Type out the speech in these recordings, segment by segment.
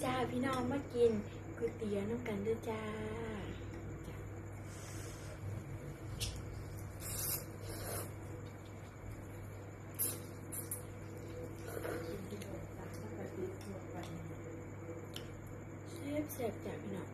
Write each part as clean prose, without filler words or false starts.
จ้าพี่น้องมากินก๋วยเตี๋ยวน้ำกันด้วยจ้าเสร็จจ้าพี่น้อง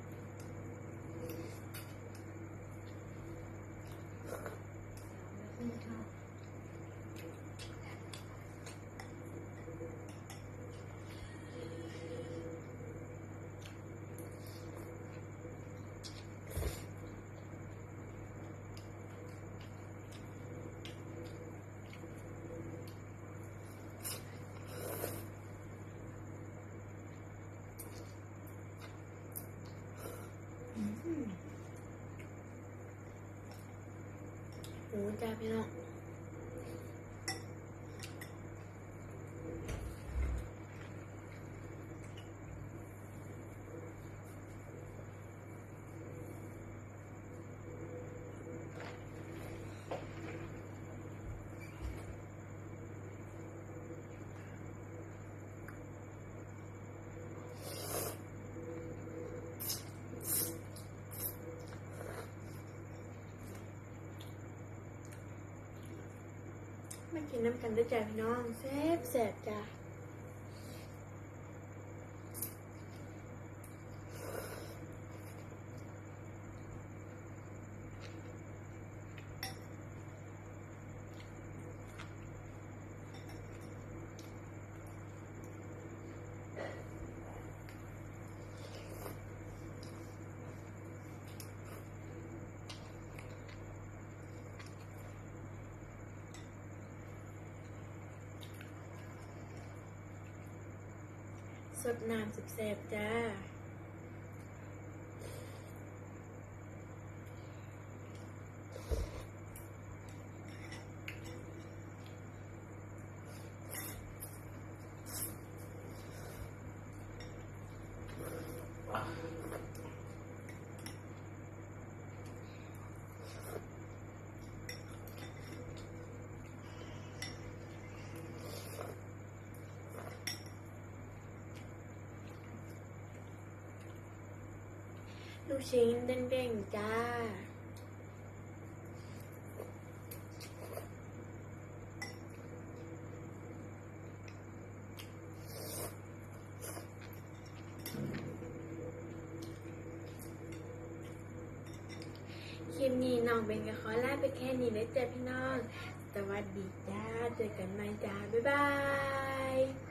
โอ้จ้าพี่น้องมากินน้ำกันด้วยจ้าพี่น้องแซ่บจ้าสดน้ำแซ่บจ้าลูกชิ้นเด้งๆจ้าคลิปนี้น้องเบนก็ขอลาไปแค่นี้นะจ๊ะพี่น้องสวัสดีจ้าเจอกันใหม่จ้าบ๊ายบาย